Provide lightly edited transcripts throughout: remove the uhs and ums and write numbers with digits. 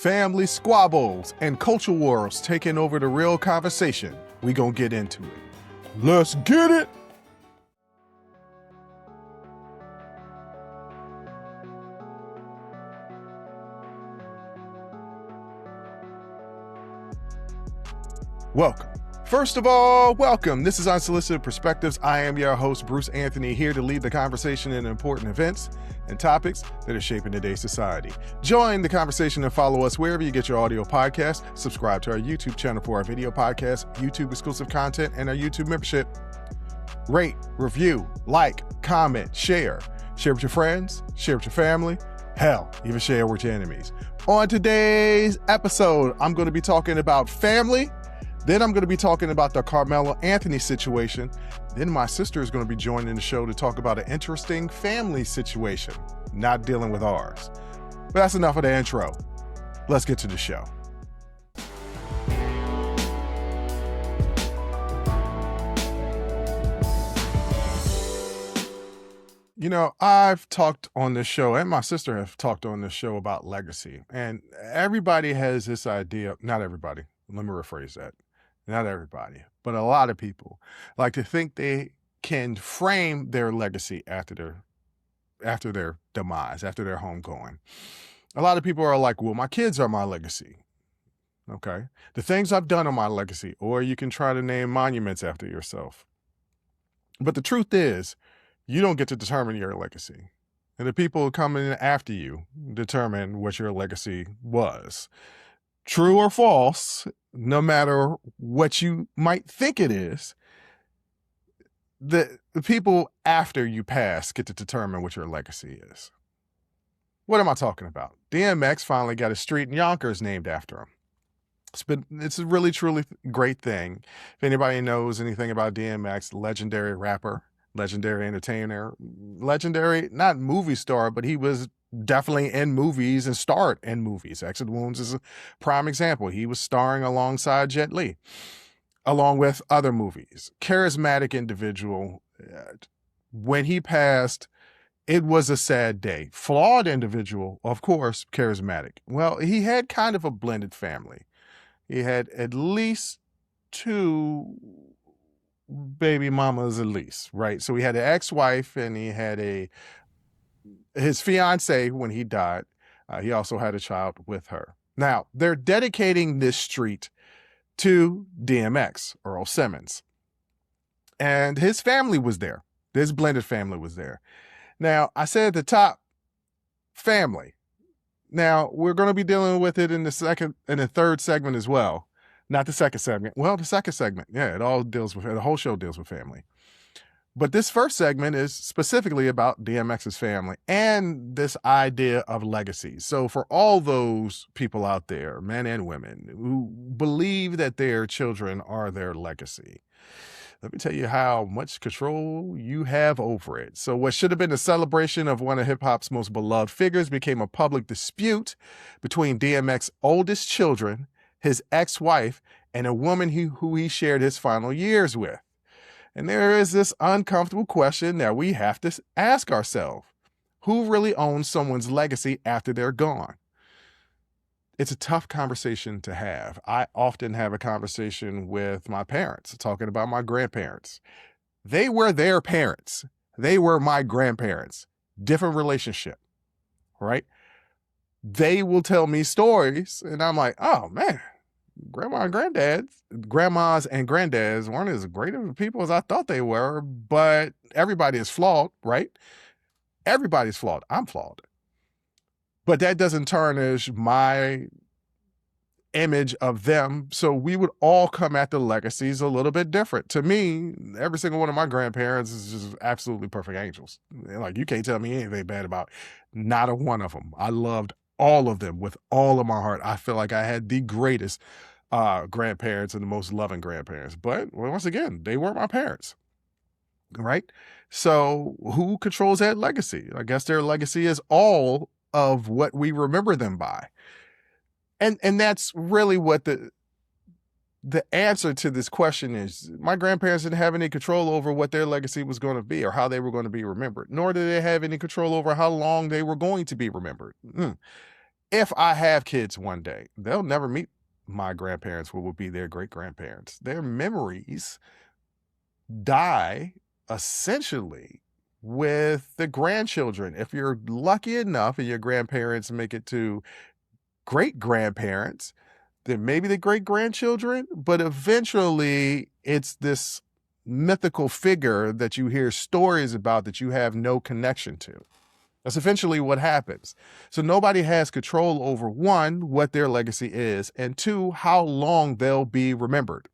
Family squabbles and culture wars taking over the real conversation. We gonna get into it. Let's get it! Welcome. First of all, welcome. This is Unsolicited Perspectives. I am your host, Bruce Anthony, here to lead the conversation in important events and topics that are shaping today's society. Join the conversation and follow us wherever you get your audio podcasts. Subscribe to our YouTube channel for our video podcasts, YouTube exclusive content, and our YouTube membership. Rate, review, like, comment, share. Share with your friends, share with your family, hell, even share with your enemies. On today's episode, I'm going to be talking about family. Then I'm going to be talking about the Karmelo Anthony situation. Then my sister is going to be joining the show to talk about an interesting family situation, not dealing with ours. But that's enough of the intro. Let's get to the show. You know, I've talked on this show, and my sister have talked on this show about legacy. And everybody has this idea, not everybody, let me rephrase that. Not everybody, but a lot of people like to think they can frame their legacy after their demise, after their homegoing. A lot of people are like, well, my kids are my legacy. Okay. The things I've done are my legacy, or you can try to name monuments after yourself. But the truth is, you don't get to determine your legacy. And the people coming after you determine what your legacy was. True or false, no matter what you might think it is, the people after you pass get to determine what your legacy is. What am I talking about? DMX finally got a street in Yonkers named after him. It's a really, truly great thing. If anybody knows anything about DMX, legendary rapper, legendary entertainer, legendary, not movie star, but he was definitely in movies and starred in movies. Exit Wounds is a prime example. He was starring alongside Jet Li, along with other movies. Charismatic individual. When he passed, it was a sad day. Flawed individual, of course, charismatic. Well, he had kind of a blended family. He had at least two baby mamas at least, right? So he had an ex-wife and he had his fiancée when he died. He also had a child with her. Now, they're dedicating this street to DMX, Earl Simmons. And his family was there. His blended family was there. Now, I said at the top, family. Now, we're going to be dealing with it in the third segment as well. Not the second segment. Well, the second segment, yeah, the whole show deals with family. But this first segment is specifically about DMX's family and this idea of legacy. So for all those people out there, men and women, who believe that their children are their legacy, let me tell you how much control you have over it. So what should have been a celebration of one of hip-hop's most beloved figures became a public dispute between DMX's oldest children, his ex-wife, and a woman who he shared his final years with. And there is this uncomfortable question that we have to ask ourselves. Who really owns someone's legacy after they're gone? It's a tough conversation to have. I often have a conversation with my parents, talking about my grandparents. They were their parents. They were my grandparents. Different relationship, right? They will tell me stories, and I'm like, oh, man. Grandmas and granddads weren't as great of people as I thought they were, but everybody is flawed, right? Everybody's flawed. I'm flawed. But that doesn't tarnish my image of them. So we would all come at the legacies a little bit different. To me, every single one of my grandparents is just absolutely perfect angels. Like, you can't tell me anything bad about not a one of them. I loved all of them with all of my heart. I feel like I had the greatest grandparents and the most loving grandparents. But once again, they weren't my parents, right? So who controls that legacy? I guess their legacy is all of what we remember them by. And that's really what the answer to this question is. My grandparents didn't have any control over what their legacy was going to be or how they were going to be remembered, nor did they have any control over how long they were going to be remembered. if I have kids one day, they'll never meet my grandparents, who will be their great grandparents. Their memories die essentially with the grandchildren. If you're lucky enough and your grandparents make it to great grandparents, then maybe the great grandchildren, but eventually it's this mythical figure that you hear stories about that you have no connection to. That's eventually what happens. So nobody has control over, one, what their legacy is, and two, how long they'll be remembered.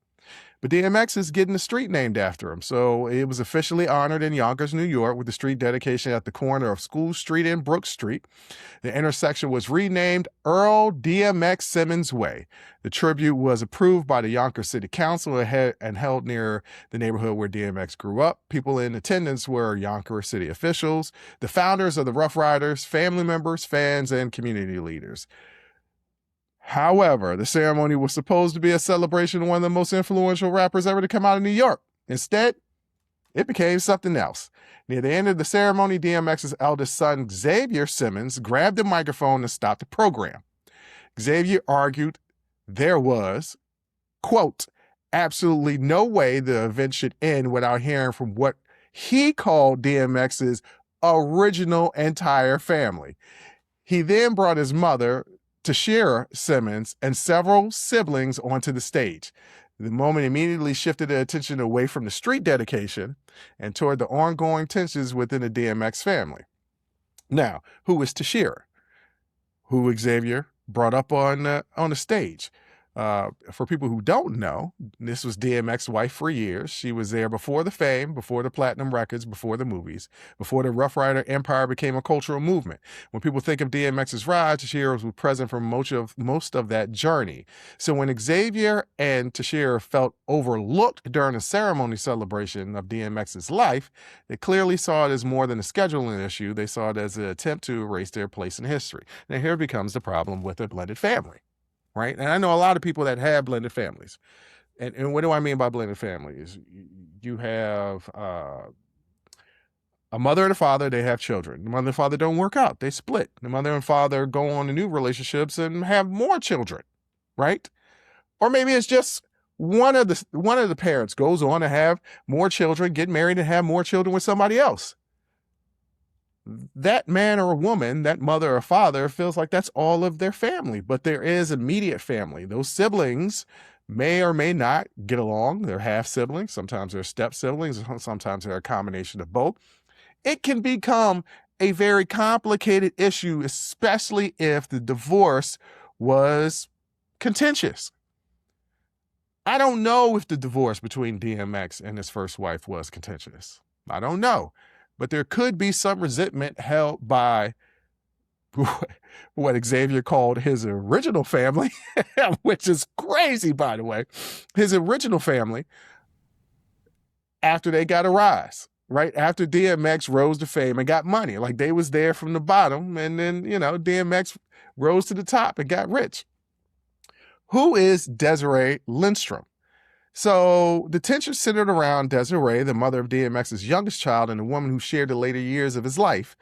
But DMX is getting a street named after him. So it was officially honored in Yonkers, New York, with the street dedication at the corner of School Street and Brook Street. The intersection was renamed Earl DMX Simmons Way. The tribute was approved by the Yonkers City Council and held near the neighborhood where DMX grew up. People in attendance were Yonkers City officials, the founders of the Rough Riders, family members, fans, and community leaders. However, the ceremony was supposed to be a celebration of one of the most influential rappers ever to come out of New York. Instead, it became something else. Near the end of the ceremony, DMX's eldest son, Xavier Simmons, grabbed the microphone and stopped the program. Xavier argued there was, quote, absolutely no way the event should end without hearing from what he called DMX's original entire family. He then brought his mother, Tashera Simmons, and several siblings onto the stage. The moment immediately shifted the attention away from the street dedication and toward the ongoing tensions within the DMX family. Now, who is Tashera? Who Xavier brought up on the stage? For people who don't know, this was DMX's wife for years. She was there before the fame, before the platinum records, before the movies, before the Rough Rider empire became a cultural movement. When people think of DMX's rise, Tashera was present for most of that journey. So when Xavier and Tashera felt overlooked during the ceremony celebration of DMX's life, they clearly saw it as more than a scheduling issue. They saw it as an attempt to erase their place in history. Now here becomes the problem with a blended family. Right? And I know a lot of people that have blended families. And what do I mean by blended families? You have a mother and a father, they have children. The mother and father don't work out, they split. The mother and father go on to new relationships and have more children, right? Or maybe it's just one of the parents goes on to have more children, get married and have more children with somebody else. That man or woman, that mother or father, feels like that's all of their family, but there is immediate family. Those siblings may or may not get along. They're half siblings. Sometimes they're step siblings. Sometimes they're a combination of both. It can become a very complicated issue, especially if the divorce was contentious. I don't know if the divorce between DMX and his first wife was contentious. I don't know. But there could be some resentment held by what Xavier called his original family, which is crazy, by the way, his original family, after they got a rise, right? After DMX rose to fame and got money. Like they was there from the bottom, and then, DMX rose to the top and got rich. Who is Desiree Lindstrom? So the tension centered around Desiree, the mother of DMX's youngest child and the woman who shared the later years of his life.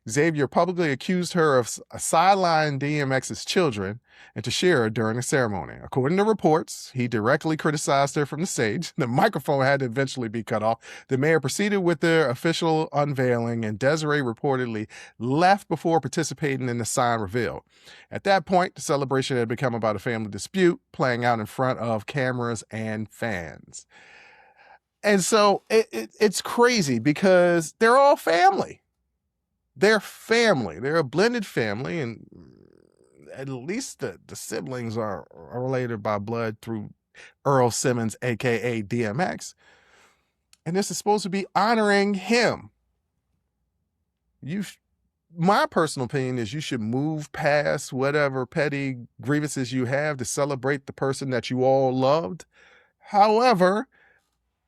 Xavier publicly accused her of sidelining DMX's children and Tashera during the ceremony. According to reports, he directly criticized her from the stage. The microphone had to eventually be cut off. The mayor proceeded with their official unveiling, and Desiree reportedly left before participating in the sign reveal. At that point, the celebration had become about a family dispute playing out in front of cameras and fans. And so it's crazy because they're all family. They're family. They're a blended family, and at least the siblings are related by blood through Earl Simmons, a.k.a. DMX. And this is supposed to be honoring him. My personal opinion is you should move past whatever petty grievances you have to celebrate the person that you all loved. However,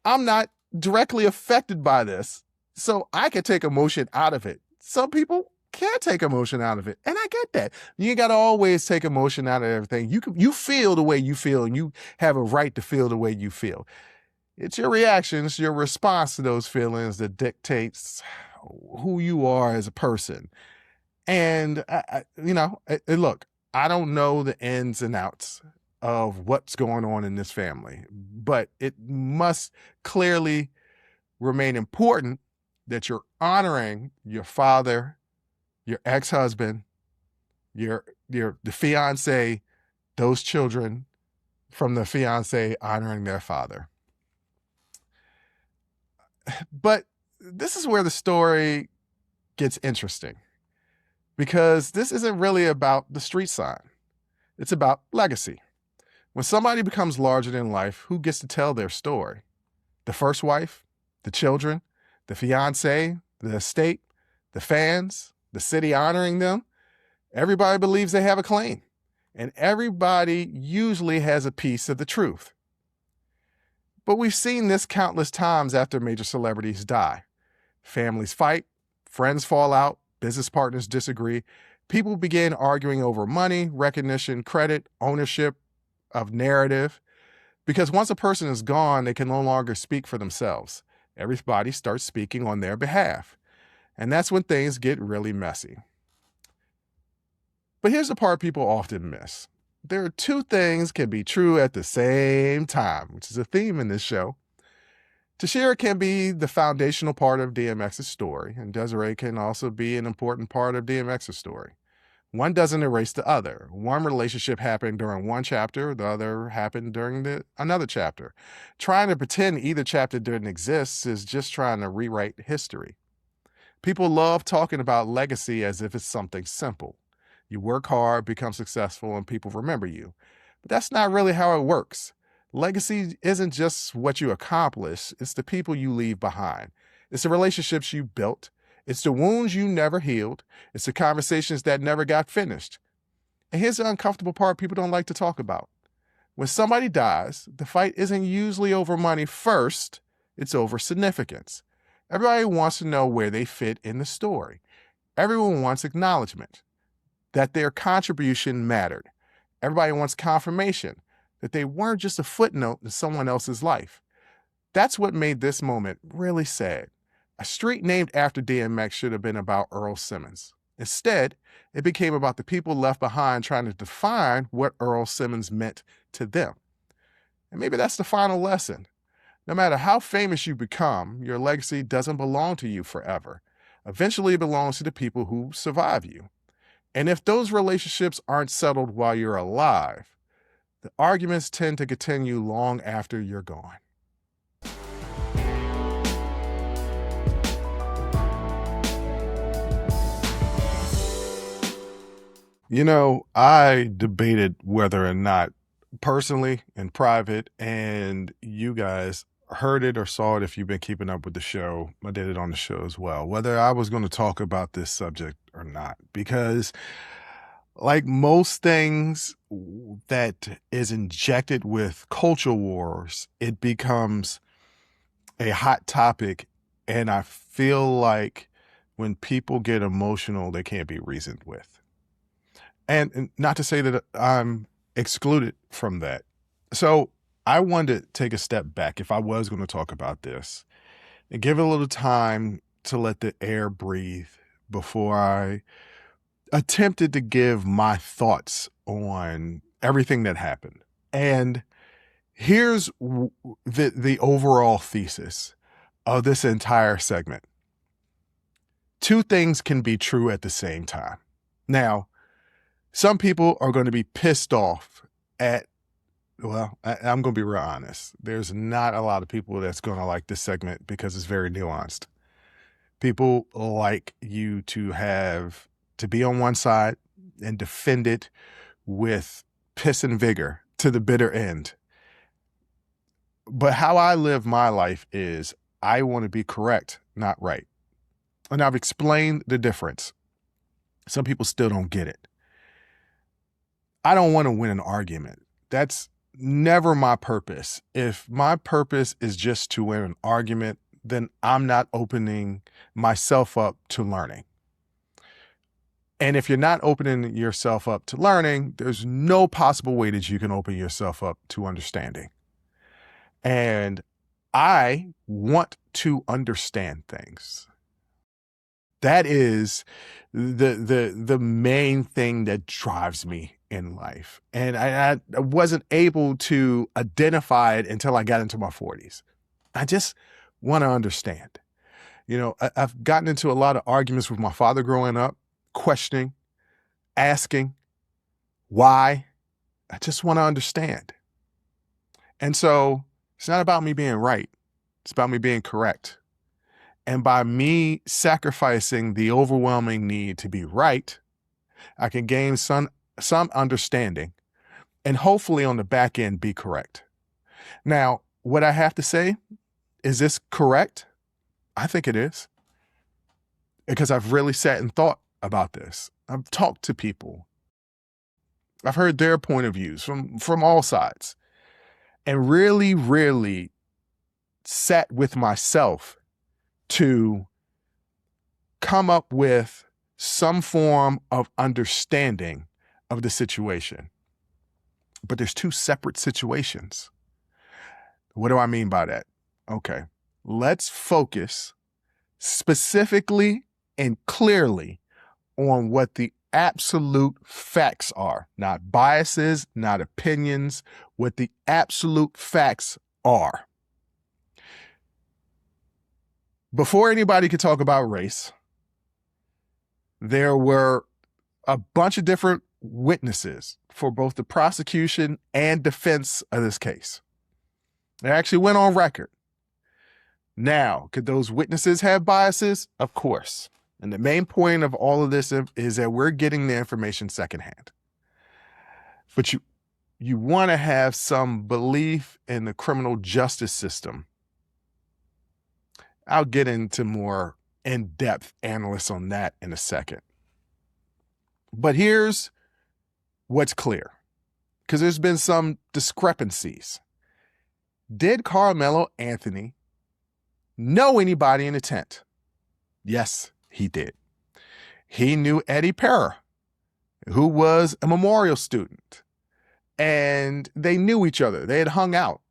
I'm not directly affected by this, so I can take emotion out of it. Some people can't take emotion out of it, and I get that. You got to always take emotion out of everything. You feel the way you feel, and you have a right to feel the way you feel. It's your reactions, your response to those feelings that dictates who you are as a person. And look, I don't know the ins and outs of what's going on in this family, but it must clearly remain important that you're honoring your father, your ex-husband, the fiancé, those children from the fiancé honoring their father. But this is where the story gets interesting, because this isn't really about the street sign. It's about legacy. When somebody becomes larger than life, who gets to tell their story? The first wife, the children, the fiancé, the estate, the fans, the city honoring them. Everybody believes they have a claim, and everybody usually has a piece of the truth. But we've seen this countless times after major celebrities die. Families fight, friends fall out, business partners disagree. People begin arguing over money, recognition, credit, ownership of narrative. Because once a person is gone, they can no longer speak for themselves. Everybody starts speaking on their behalf. And that's when things get really messy. But here's the part people often miss. There are two things can be true at the same time, which is a theme in this show. Tashera can be the foundational part of DMX's story, and Desiree can also be an important part of DMX's story. One doesn't erase the other. One relationship happened during one chapter, the other happened during another chapter. Trying to pretend either chapter didn't exist is just trying to rewrite history. People love talking about legacy as if it's something simple. You work hard, become successful, and people remember you. But that's not really how it works. Legacy isn't just what you accomplish, it's the people you leave behind. It's the relationships you built. It's the wounds you never healed. It's the conversations that never got finished. And here's the uncomfortable part people don't like to talk about. When somebody dies, the fight isn't usually over money first, it's over significance. Everybody wants to know where they fit in the story. Everyone wants acknowledgement that their contribution mattered. Everybody wants confirmation that they weren't just a footnote in someone else's life. That's what made this moment really sad. A street named after DMX should have been about Earl Simmons. Instead, it became about the people left behind trying to define what Earl Simmons meant to them. And maybe that's the final lesson. No matter how famous you become, your legacy doesn't belong to you forever. Eventually, it belongs to the people who survive you. And if those relationships aren't settled while you're alive, the arguments tend to continue long after you're gone. You know, I debated whether or not, personally in private, and you guys heard it or saw it if you've been keeping up with the show. I did it on the show as well, whether I was going to talk about this subject or not. Because like most things that is injected with culture wars, it becomes a hot topic. And I feel like when people get emotional, they can't be reasoned with. And not to say that I'm excluded from that. So I wanted to take a step back if I was going to talk about this and give it a little time to let the air breathe before I attempted to give my thoughts on everything that happened. And here's the overall thesis of this entire segment. Two things can be true at the same time. Now, some people are going to be pissed off at, well, I'm going to be real honest. There's not a lot of people that's going to like this segment because it's very nuanced. People like you to be on one side and defend it with piss and vigor to the bitter end. But how I live my life is I want to be correct, not right. And I've explained the difference. Some people still don't get it. I don't want to win an argument. That's never my purpose. If my purpose is just to win an argument, then I'm not opening myself up to learning. And if you're not opening yourself up to learning, there's no possible way that you can open yourself up to understanding. And I want to understand things. That is the main thing that drives me in life. And I wasn't able to identify it until I got into my 40s. I just want to understand. I've gotten into a lot of arguments with my father growing up, questioning, asking why. I just want to understand. And so it's not about me being right. It's about me being correct. And by me sacrificing the overwhelming need to be right, I can gain some understanding and hopefully on the back end be correct. Now, what I have to say, is this correct? I think it is. Because I've really sat and thought about this. I've talked to people. I've heard their point of views from all sides and really, really sat with myself to come up with some form of understanding of the situation. But there's two separate situations. What do I mean by that? Okay, let's focus specifically and clearly on what the absolute facts are, not biases, not opinions, what the absolute facts are. Before anybody could talk about race, there were a bunch of different witnesses for both the prosecution and defense of this case. They actually went on record. Now, could those witnesses have biases? Of course. And the main point of all of this is that we're getting the information secondhand. But you want to have some belief in the criminal justice system. I'll get into more in-depth analysis on that in a second. But here's what's clear, because there's been some discrepancies. Did Karmelo Anthony know anybody in the tent? Yes, he did. He knew Eddie Perra, who was a Memorial student, and they knew each other. They had hung out.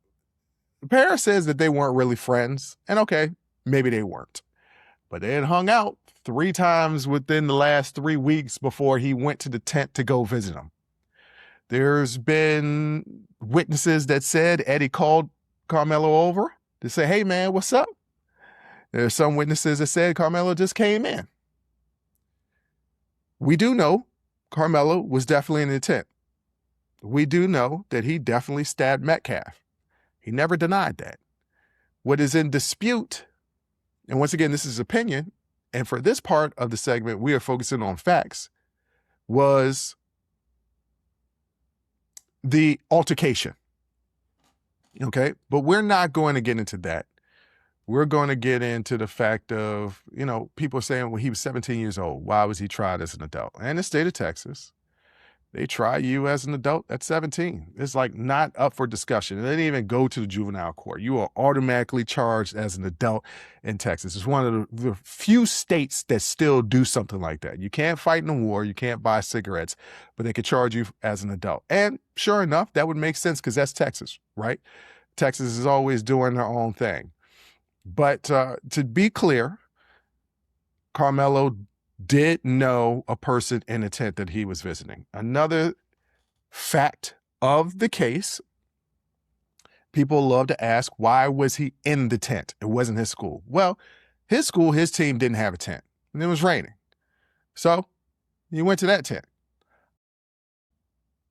Perra says that they weren't really friends, and okay, maybe they weren't. But they had hung out 3 times within the last 3 weeks before he went to the tent to go visit him. There's been witnesses that said Eddie called Karmelo over to say, hey man, what's up? There's some witnesses that said Karmelo just came in. We do know Karmelo was definitely in the tent. We do know that he definitely stabbed Metcalf. He never denied that. What is in dispute, and once again, this is opinion, and for this part of the segment, we are focusing on facts, was the altercation. Okay, but we're not going to get into that. We're going to get into the fact of, people saying, well, he was 17 years old. Why was he tried as an adult? And in the state of Texas, they try you as an adult at 17. It's like not up for discussion. They didn't even go to the juvenile court. You are automatically charged as an adult in Texas. It's one of the few states that still do something like that. You can't fight in a war. You can't buy cigarettes, but they could charge you as an adult. And sure enough, that would make sense because that's Texas, right? Texas is always doing their own thing. But to be clear, Karmelo did know a person in the tent that he was visiting. Another fact of the case, people love to ask, why was he in the tent? It wasn't his school. Well, his school, his team didn't have a tent, and it was raining. So he went to that tent.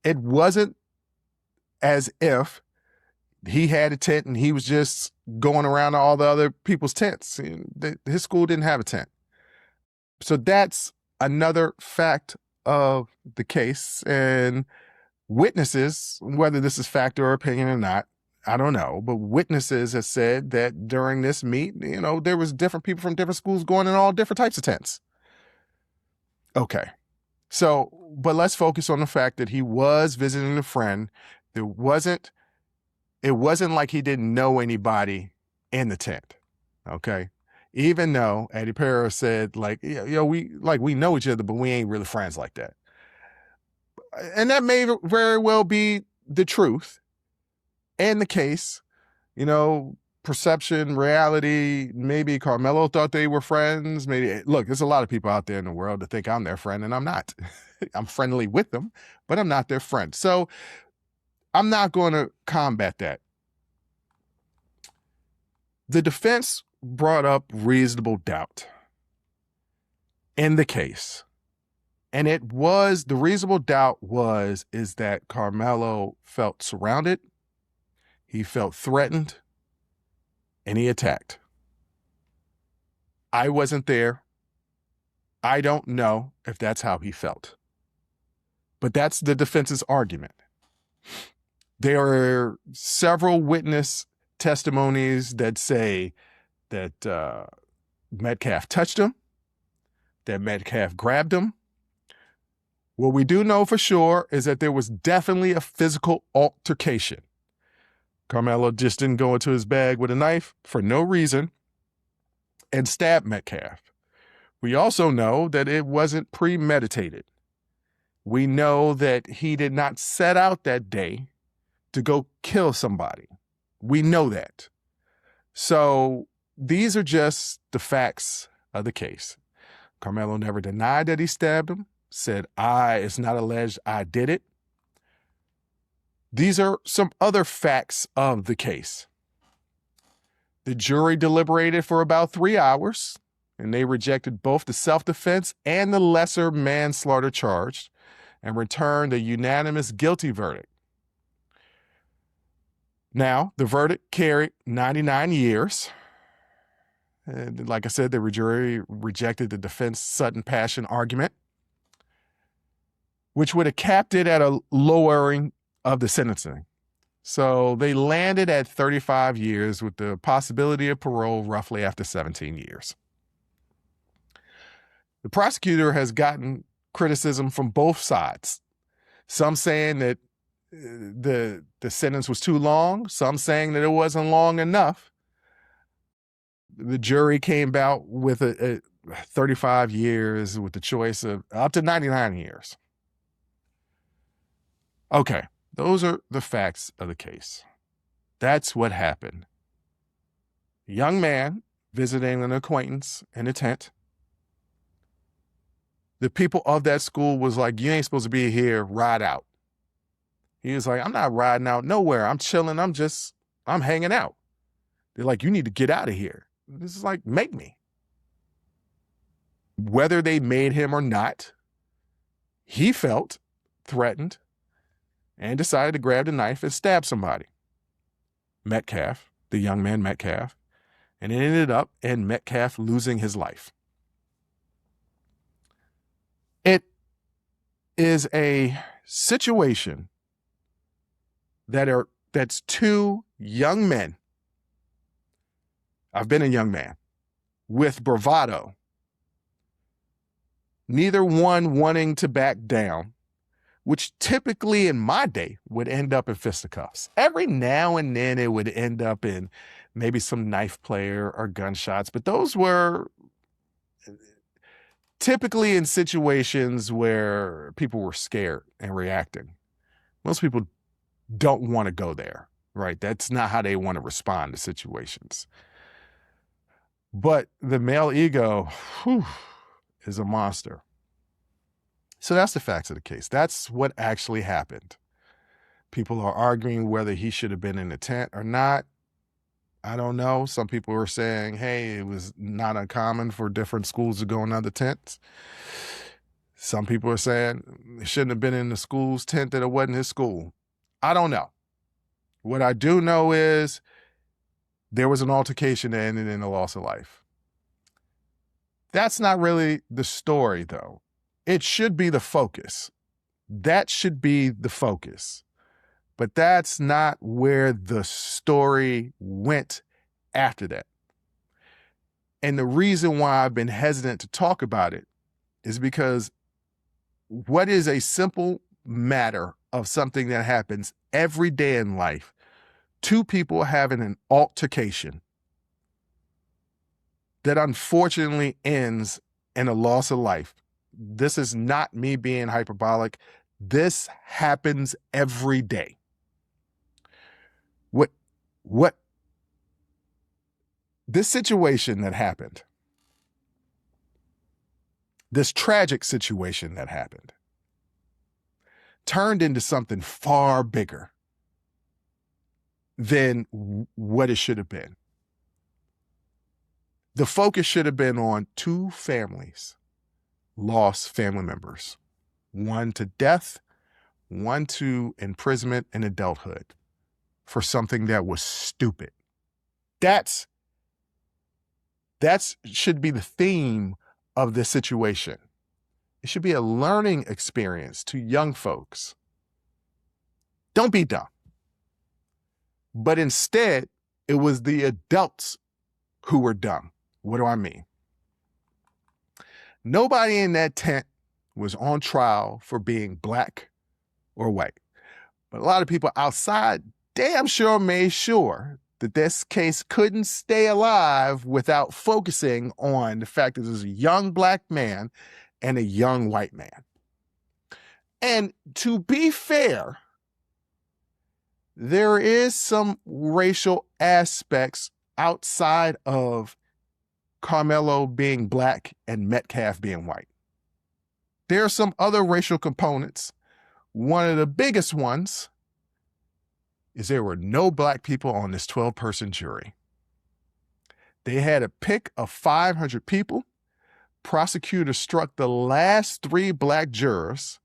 It wasn't as if he had a tent and he was just going around to all the other people's tents. His school didn't have a tent. So that's another fact of the case. And witnesses, whether this is fact or opinion or not, I don't know, but witnesses have said that during this meet, there was different people from different schools going in all different types of tents. Okay. So, but let's focus on the fact that he was visiting a friend. It wasn't like he didn't know anybody in the tent. Okay. Even though Eddie Perra said, we know each other, but we ain't really friends like that. And that may very well be the truth and the case. perception, reality, maybe Karmelo thought they were friends. Maybe, look, there's a lot of people out there in the world that think I'm their friend, and I'm not. I'm friendly with them, but I'm not their friend. So I'm not going to combat that. The defense brought up reasonable doubt in the case. And the reasonable doubt is that Karmelo felt surrounded, he felt threatened, and he attacked. I wasn't there. I don't know if that's how he felt. But that's the defense's argument. There are several witness testimonies that say that Metcalf touched him, that Metcalf grabbed him. What we do know for sure is that there was definitely a physical altercation. Karmelo just didn't go into his bag with a knife for no reason and stab Metcalf. We also know that it wasn't premeditated. We know that he did not set out that day to go kill somebody. We know that. So these are just the facts of the case. Karmelo never denied that he stabbed him, said, it's not alleged I did it. These are some other facts of the case. The jury deliberated for about 3 hours, and they rejected both the self-defense and the lesser manslaughter charge and returned a unanimous guilty verdict. Now, the verdict carried 99 years. And like I said, the jury rejected the defense sudden passion argument, which would have capped it at a lowering of the sentencing. So they landed at 35 years with the possibility of parole roughly after 17 years. The prosecutor has gotten criticism from both sides. Some saying that the sentence was too long, some saying that it wasn't long enough. The jury came out with a 35 years with the choice of up to 99 years. Okay, those are the facts of the case. That's what happened. A young man visiting an acquaintance in a tent. The people of that school was like, you ain't supposed to be here, ride out. He was like, I'm not riding out nowhere. I'm chilling. I'm hanging out. They're like, you need to get out of here. This is like, make me. Whether they made him or not, he felt threatened and decided to grab the knife and stab somebody. Metcalf, the young man Metcalf, and it ended up in Metcalf losing his life. It is a situation that's two young men. I've been a young man with bravado, neither one wanting to back down, which typically in my day would end up in fisticuffs. Every now and then it would end up in maybe some knife play or gunshots, but those were typically in situations where people were scared and reacting. Most people don't want to go there, right? That's not how they want to respond to situations. But the male ego is a monster. So that's the facts of the case. That's what actually happened. People are arguing whether he should have been in the tent or not. I don't know. Some people are saying, hey, it was not uncommon for different schools to go in other tents. Some people are saying he shouldn't have been in the school's tent, that it wasn't his school. I don't know. What I do know is there was an altercation that ended in the loss of life. That's not really the story, though. It should be the focus. That should be the focus. But that's not where the story went after that. And the reason why I've been hesitant to talk about it is because what is a simple matter of something that happens every day in life, two people having an altercation that unfortunately ends in a loss of life. This is not me being hyperbolic. This happens every day. What this situation that happened, this tragic situation that happened, turned into something far bigger than what it should have been. The focus should have been on two families, lost family members, one to death, one to imprisonment and adulthood for something that was stupid. That should be the theme of this situation. It should be a learning experience to young folks. Don't be dumb. But instead, it was the adults who were dumb. What do I mean? Nobody in that tent was on trial for being black or white. But a lot of people outside damn sure made sure that this case couldn't stay alive without focusing on the fact that there's a young black man and a young white man. And to be fair, there is some racial aspects outside of Karmelo being black and Metcalf being white. There are some other racial components. One of the biggest ones is there were no black people on this 12-person jury. They had a pick of 500 people. Prosecutors struck the last 3 black jurors,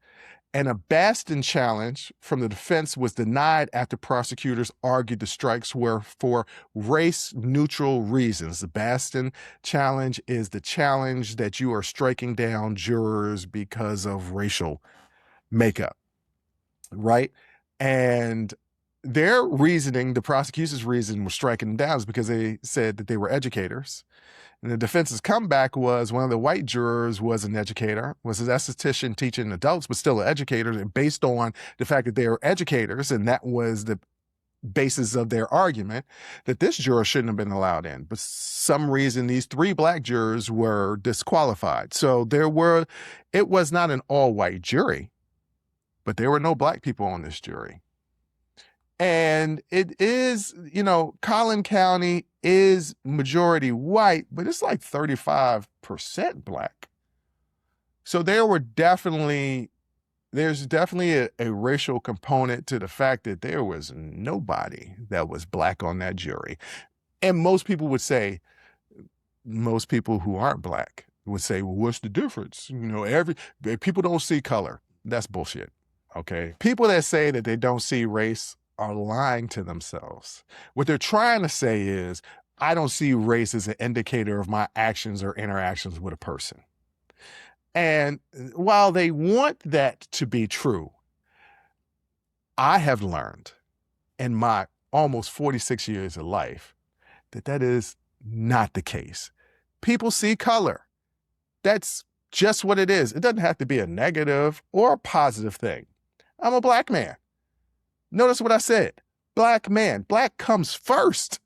and a Batson challenge from the defense was denied after prosecutors argued the strikes were for race-neutral reasons. The Batson challenge is the challenge that you are striking down jurors because of racial makeup, right? And their reasoning, the prosecution's reason was striking them down is because they said that they were educators. And the defense's comeback was one of the white jurors was an educator, was an esthetician teaching adults, but still an educator. And based on the fact that they were educators, and that was the basis of their argument, that this juror shouldn't have been allowed in. But some reason, these 3 black jurors were disqualified. So it was not an all-white jury, but there were no black people on this jury. And it is, Collin County is majority white, but it's like 35% black. So there's definitely a racial component to the fact that there was nobody that was black on that jury. And most people who aren't black would say, well, what's the difference? People don't see color. That's bullshit. Okay. People that say that they don't see race are lying to themselves. What they're trying to say is, I don't see race as an indicator of my actions or interactions with a person. And while they want that to be true, I have learned in my almost 46 years of life that is not the case. People see color. That's just what it is. It doesn't have to be a negative or a positive thing. I'm a black man. Notice what I said. Black man. Black comes first.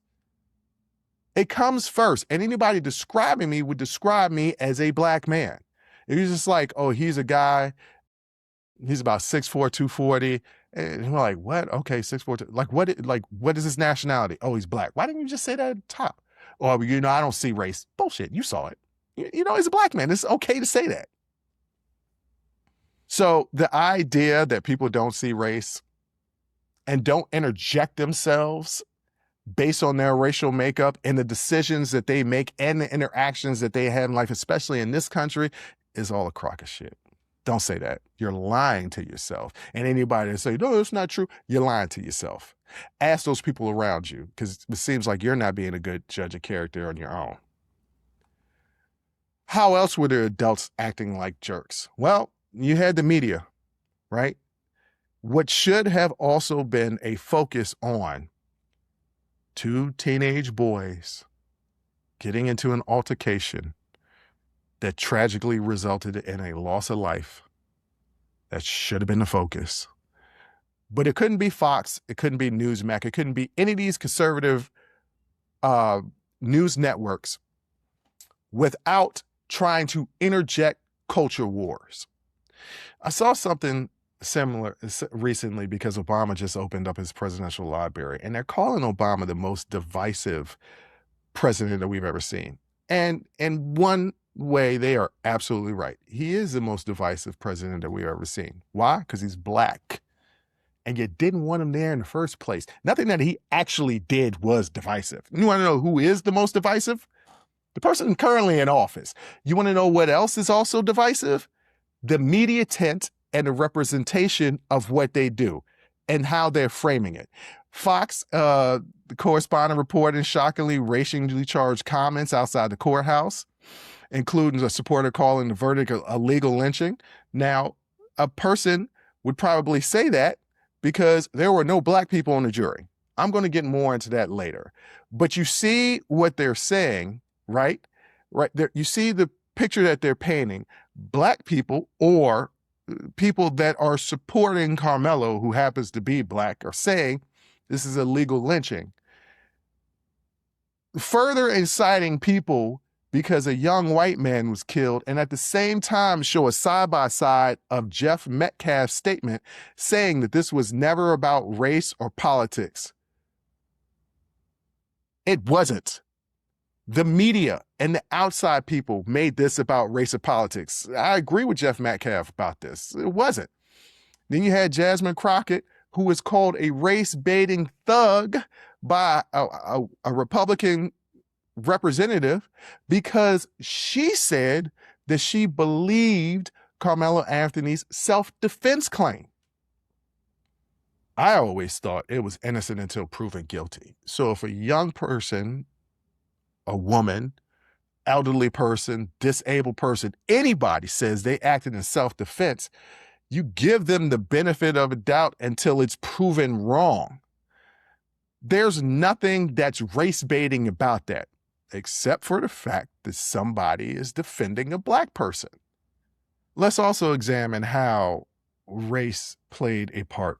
It comes first. And anybody describing me would describe me as a black man. If you're just like, oh, he's a guy, he's about 6'4", 240. And we're like, what? Okay, 6'4". What is his nationality? Oh, he's black. Why didn't you just say that at the top? Or, I don't see race. Bullshit. You saw it. He's a black man. It's okay to say that. So the idea that people don't see race and don't interject themselves based on their racial makeup and the decisions that they make and the interactions that they have in life, especially in this country, is all a crock of shit. Don't say that. You're lying to yourself. And anybody that say, no, it's not true, you're lying to yourself. Ask those people around you, because it seems like you're not being a good judge of character on your own. How else were there adults acting like jerks? Well, you had the media, right? What should have also been a focus on 2 teenage boys getting into an altercation that tragically resulted in a loss of life. That should have been the focus. But it couldn't be Fox. It couldn't be Newsmax. It couldn't be any of these conservative news networks without trying to interject culture wars. I saw something similar recently because Obama just opened up his presidential library, and they're calling Obama the most divisive president that we've ever seen. And in one way, they are absolutely right. He is the most divisive president that we've ever seen. Why? Because he's black. And you didn't want him there in the first place. Nothing that he actually did was divisive. You want to know who is the most divisive? The person currently in office. You want to know what else is also divisive? The media tent and the representation of what they do and how they're framing it. Fox, the correspondent reported shockingly racially charged comments outside the courthouse, including a supporter calling the verdict a legal lynching. Now, a person would probably say that because there were no black people on the jury. I'm going to get more into that later. But you see what they're saying, right? Right there, you see the picture that they're painting. Black people or people that are supporting Karmelo, who happens to be black, are saying this is a legal lynching. Further inciting people because a young white man was killed, and at the same time show a side-by-side of Jeff Metcalf's statement saying that this was never about race or politics. It wasn't. The media and the outside people made this about race or politics. I agree with Jeff Metcalf about this. It wasn't. Then you had Jasmine Crockett, who was called a race-baiting thug by a Republican representative because she said that she believed Karmelo Anthony's self-defense claim. I always thought it was innocent until proven guilty. So if a young person, a woman, elderly person, disabled person, anybody says they acted in self-defense, you give them the benefit of a doubt until it's proven wrong. There's nothing that's race baiting about that, except for the fact that somebody is defending a black person. Let's also examine how race played a part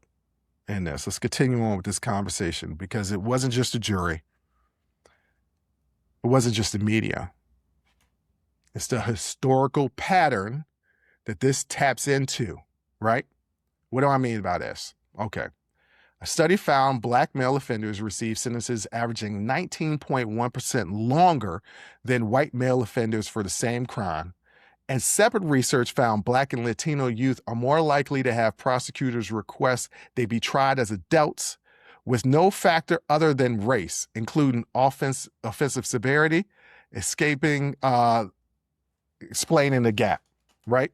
in this. Let's continue on with this conversation because it wasn't just a jury. It wasn't just the media. It's the historical pattern that this taps into, right? What do I mean by this? Okay. A study found black male offenders receive sentences averaging 19.1% longer than white male offenders for the same crime. And separate research found black and Latino youth are more likely to have prosecutors request they be tried as adults with no factor other than race, including offensive severity, explaining the gap, right?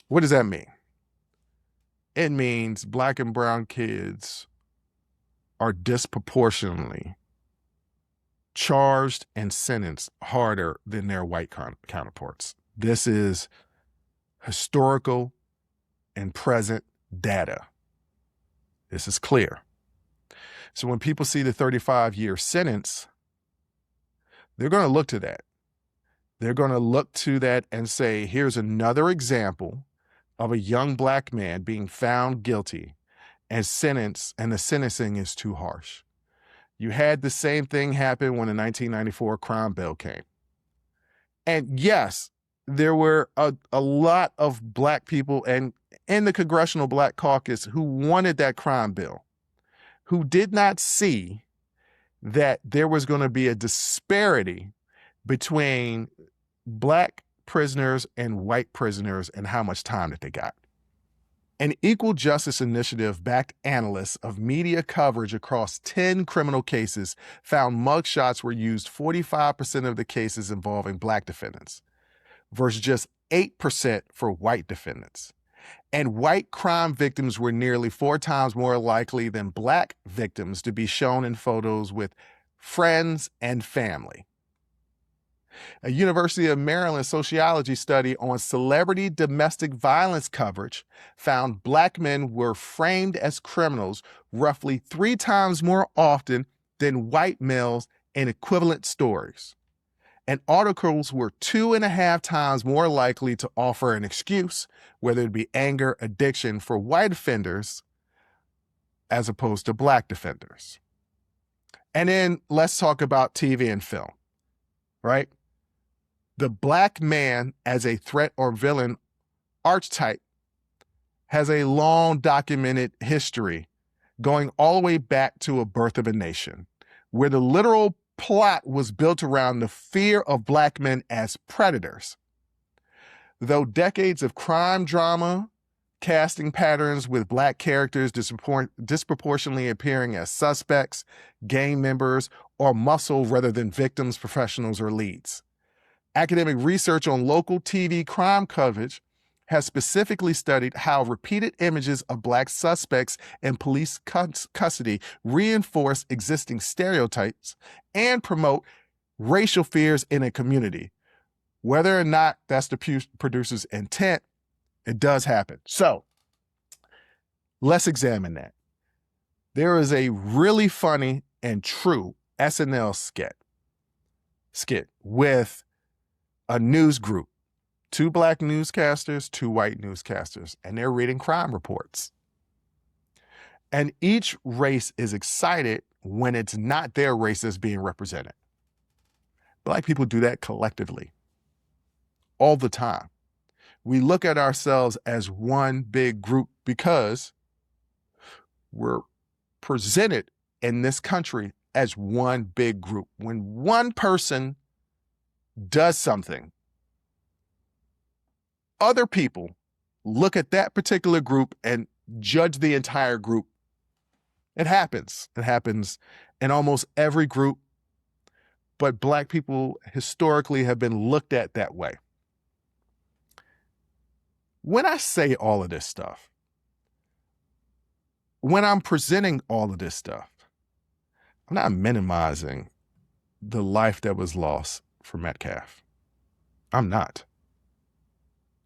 What does that mean? It means black and brown kids are disproportionately charged and sentenced harder than their white counterparts. This is historical and present data. This is clear. So when people see the 35-year sentence, they're going to look to that. They're going to look to that and say, here's another example of a young black man being found guilty and sentenced, and the sentencing is too harsh. You had the same thing happen when the 1994 crime bill came. And yes, there were a lot of black people and in the Congressional Black Caucus who wanted that crime bill, who did not see that there was going to be a disparity between black prisoners and white prisoners and how much time that they got. An Equal Justice Initiative-backed analyst of media coverage across 10 criminal cases found mugshots were used 45% of the cases involving black defendants versus just 8% for white defendants. And white crime victims were nearly 4 times more likely than black victims to be shown in photos with friends and family. A University of Maryland sociology study on celebrity domestic violence coverage found black men were framed as criminals roughly 3 times more often than white males in equivalent stories. And articles were 2.5 times more likely to offer an excuse, whether it be anger, addiction, for white offenders as opposed to black defenders. And then let's talk about TV and film, right? The black man as a threat or villain archetype has a long documented history going all the way back to A Birth of a Nation, where the literal plot was built around the fear of black men as predators. Though decades of crime drama, casting patterns with black characters disproportionately appearing as suspects, gang members, or muscle rather than victims, professionals, or leads. Academic research on local TV crime coverage has specifically studied how repeated images of black suspects in police custody reinforce existing stereotypes and promote racial fears in a community. Whether or not that's the producer's intent, it does happen. So let's examine that. There is a really funny and true SNL skit with a news group, 2 black newscasters, 2 white newscasters, and they're reading crime reports. And each race is excited when it's not their race that's being represented. Black people do that collectively all the time. We look at ourselves as one big group because we're presented in this country as one big group. When one person does something, other people look at that particular group and judge the entire group. It happens. It happens in almost every group, but black people historically have been looked at that way. When I say all of this stuff, when I'm presenting all of this stuff, I'm not minimizing the life that was lost for Metcalf. I'm not.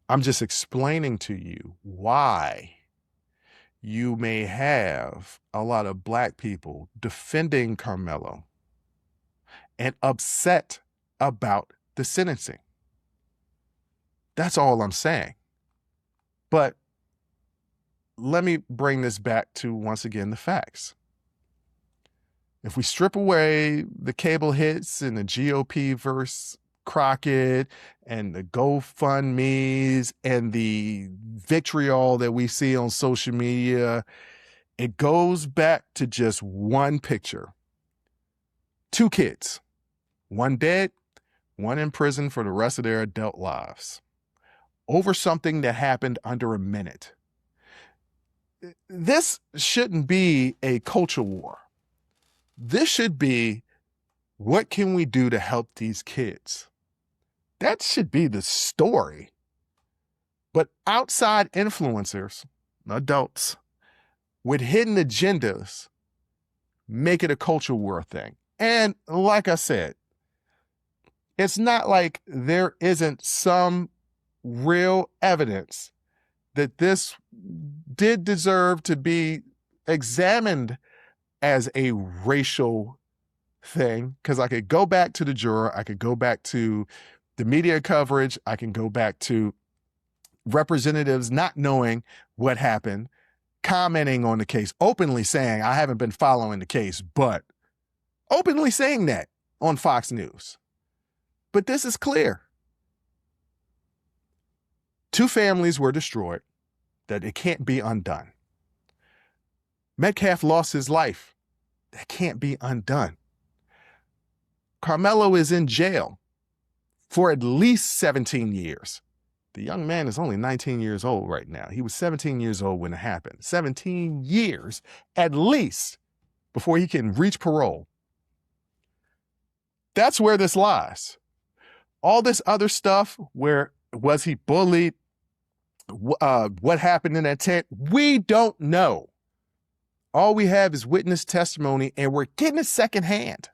I'm just explaining to you why you may have a lot of black people defending Karmelo and upset about the sentencing. That's all I'm saying. But let me bring this back to, once again, the facts. If we strip away the cable hits and the GOP versus Crockett and the GoFundMes and the vitriol that we see on social media, it goes back to just one picture. 2 kids, 1 dead, 1 in prison for the rest of their adult lives, over something that happened under a minute. This shouldn't be a culture war. This should be, what can we do to help these kids? That should be the story. But outside influencers, adults, with hidden agendas, make it a culture war thing. And like I said, it's not like there isn't some real evidence that this did deserve to be examined as a racial thing, because I could go back to the juror, I could go back to the media coverage, I can go back to representatives not knowing what happened, commenting on the case, openly saying, I haven't been following the case, but openly saying that on Fox News. But this is clear. 2 families were destroyed, that it can't be undone. Metcalf lost his life. That can't be undone. Karmelo is in jail for at least 17 years. The young man is only 19 years old right now. He was 17 years old when it happened. 17 years at least before he can reach parole. That's where this lies. All this other stuff, where was he bullied? What happened in that tent? We don't know. All we have is witness testimony, and we're getting it secondhand.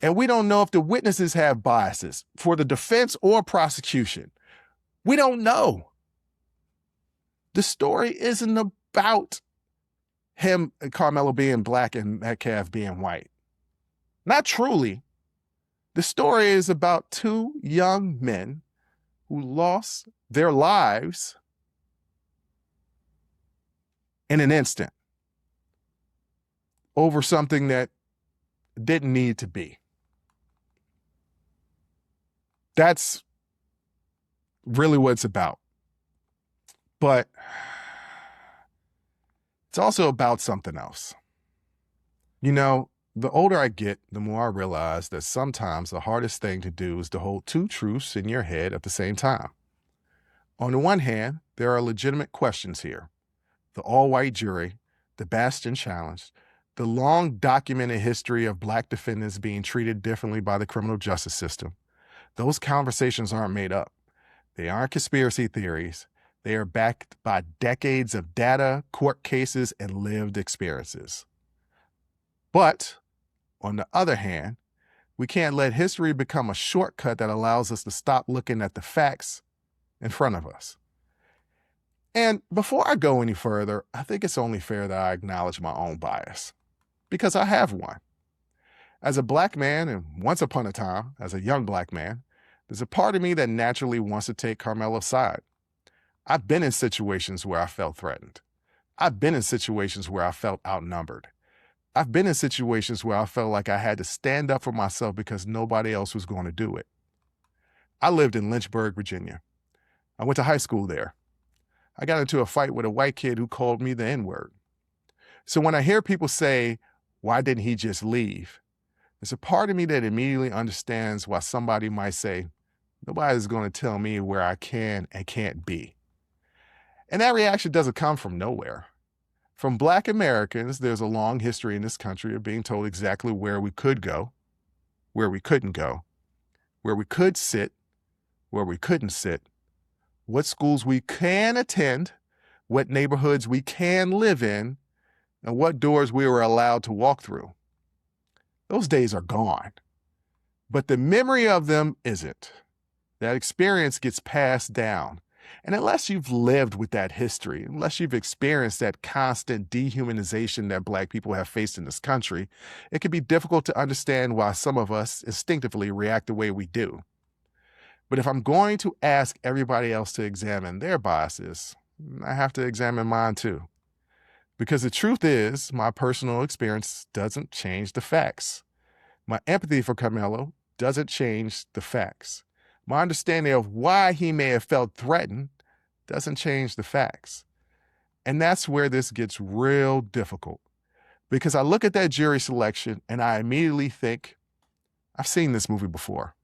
And we don't know if the witnesses have biases for the defense or prosecution. We don't know. The story isn't about him, Karmelo, being black and Metcalf being white. Not truly. The story is about 2 young men who lost their lives in an instant over something that didn't need to be. That's really what it's about. But it's also about something else. You know, The older I get, the more I realize that sometimes the hardest thing to do is to hold two truths in your head at the same time. On the one hand, there are legitimate questions here. The all-white jury, the Batson challenge, the long documented history of Black defendants being treated differently by the criminal justice system. Those conversations aren't made up. They aren't conspiracy theories. They are backed by decades of data, court cases, and lived experiences. But on the other hand, we can't let history become a shortcut that allows us to stop looking at the facts in front of us. And before I go any further, I think it's only fair that I acknowledge my own bias, because I have one. As a Black man, and once upon a time, as a young Black man, there's a part of me that naturally wants to take Karmelo's side. I've been in situations where I felt threatened. I've been in situations where I felt outnumbered. I've been in situations where I felt like I had to stand up for myself because nobody else was going to do it. I lived in Lynchburg, Virginia. I went to high school there. I got into a fight with a white kid who called me the N-word. So when I hear people say, why didn't he just leave? There's a part of me that immediately understands why somebody might say, nobody's going to tell me where I can and can't be. And that reaction doesn't come from nowhere. From Black Americans, there's a long history in this country of being told exactly where we could go, where we couldn't go, where we could sit, where we couldn't sit, what schools we can attend, what neighborhoods we can live in, and what doors we were allowed to walk through. Those days are gone, but the memory of them isn't. That experience gets passed down. And unless you've lived with that history, unless you've experienced that constant dehumanization that Black people have faced in this country, it can be difficult to understand why some of us instinctively react the way we do. But if I'm going to ask everybody else to examine their biases, I have to examine mine too. Because the truth is, my personal experience doesn't change the facts. My empathy for Karmelo doesn't change the facts. My understanding of why he may have felt threatened doesn't change the facts. And that's where this gets real difficult. Because I look at that jury selection and I immediately think, I've seen this movie before.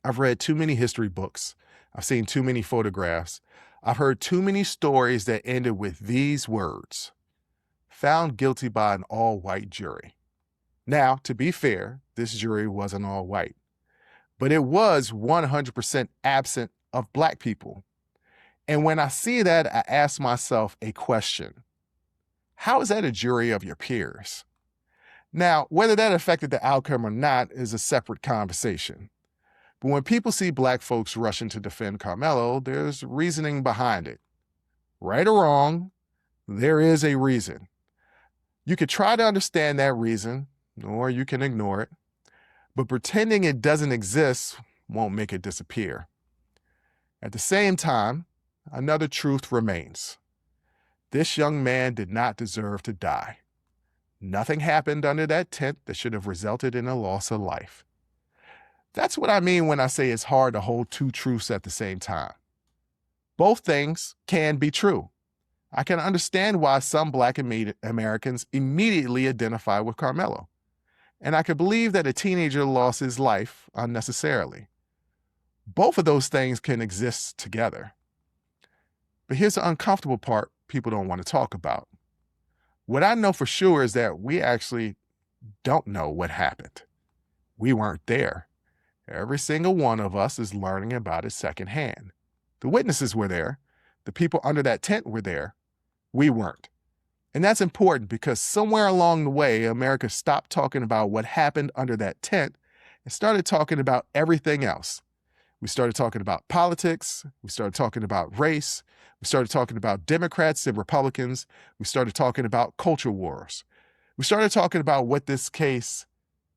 I've read too many history books. I've seen too many photographs. I've heard too many stories that ended with these words: found guilty by an all-white jury. Now, to be fair, this jury wasn't all white, but it was 100% absent of Black people. And when I see that, I ask myself a question. How is that a jury of your peers? Now, whether that affected the outcome or not is a separate conversation. But when people see Black folks rushing to defend Karmelo, there's reasoning behind it. Right or wrong, there is a reason. You could try to understand that reason, or you can ignore it. But pretending it doesn't exist won't make it disappear. At the same time, another truth remains. This young man did not deserve to die. Nothing happened under that tent that should have resulted in a loss of life. That's what I mean when I say it's hard to hold two truths at the same time. Both things can be true. I can understand why some Black Americans immediately identify with Karmelo. And I can believe that a teenager lost his life unnecessarily. Both of those things can exist together. But here's the uncomfortable part people don't want to talk about. What I know for sure is that we actually don't know what happened. We weren't there. Every single one of us is learning about it secondhand. The witnesses were there. The people under that tent were there. We weren't. And that's important because somewhere along the way, America stopped talking about what happened under that tent and started talking about everything else. We started talking about politics. We started talking about race. We started talking about Democrats and Republicans. We started talking about culture wars. We started talking about what this case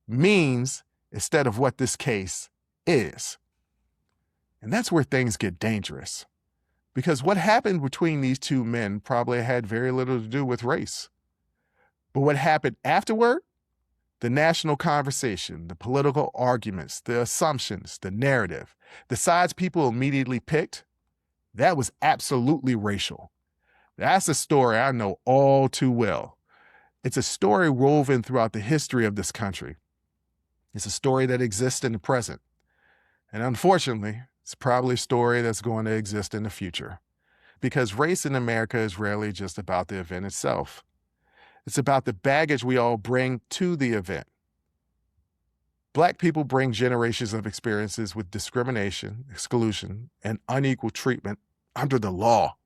means instead of what this case is. And that's where things get dangerous. Because what happened between these two men probably had very little to do with race. But what happened afterward, the national conversation, the political arguments, the assumptions, the narrative, the sides people immediately picked, that was absolutely racial. That's a story I know all too well. It's a story woven throughout the history of this country. It's a story that exists in the present. And unfortunately, it's probably a story that's going to exist in the future. Because race in America is rarely just about the event itself. It's about the baggage we all bring to the event. Black people bring generations of experiences with discrimination, exclusion, and unequal treatment under the law.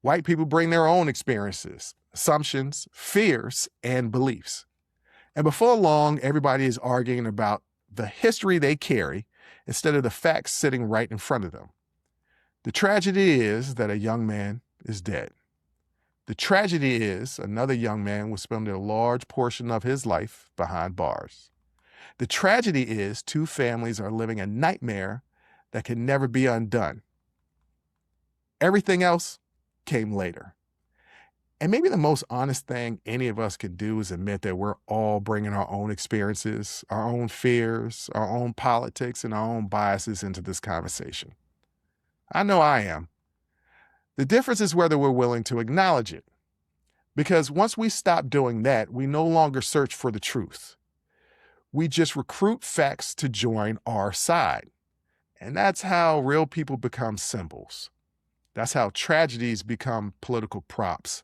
White people bring their own experiences, assumptions, fears, and beliefs. And before long, everybody is arguing about the history they carry instead of the facts sitting right in front of them. The tragedy is that a young man is dead. The tragedy is another young man will spend a large portion of his life behind bars. The tragedy is 2 families are living a nightmare that can never be undone. Everything else came later. And maybe the most honest thing any of us can do is admit that we're all bringing our own experiences, our own fears, our own politics, and our own biases into this conversation. I know I am. The difference is whether we're willing to acknowledge it. Because once we stop doing that, we no longer search for the truth. We just recruit facts to join our side. And that's how real people become symbols. That's how tragedies become political props.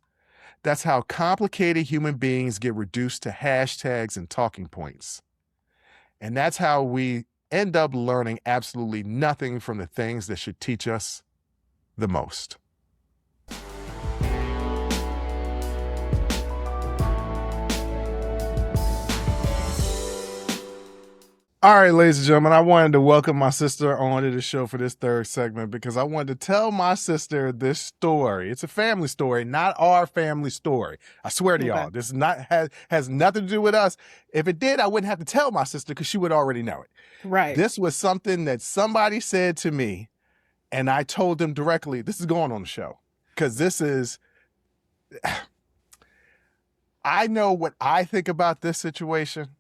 That's how complicated human beings get reduced to hashtags and talking points. And that's how we end up learning absolutely nothing from the things that should teach us the most. All right, ladies and gentlemen, I wanted to welcome my sister onto the show for this third segment because I wanted to tell my sister this story. It's a family story, not our family story. I swear to y'all, this is not has nothing to do with us. If it did, I wouldn't have to tell my sister because she would already know it. Right. This was something that somebody said to me, and I told them directly, this is going on the show because this is, I know what I think about this situation.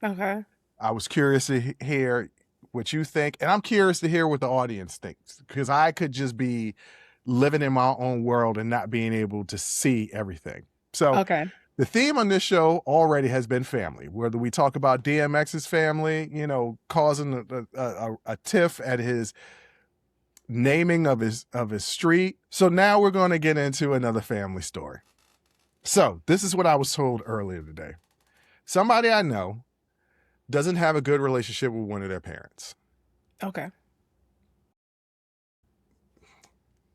Okay. I was curious to hear what you think, and I'm curious to hear what the audience thinks, because I could just be living in my own world and not being able to see everything. So Okay. the theme on this show already has been family, whether we talk about DMX's family, you know, causing a tiff at his naming of his street. So now we're going to get into another family story. So this is what I was told earlier today. Somebody I know doesn't have a good relationship with one of their parents. Okay.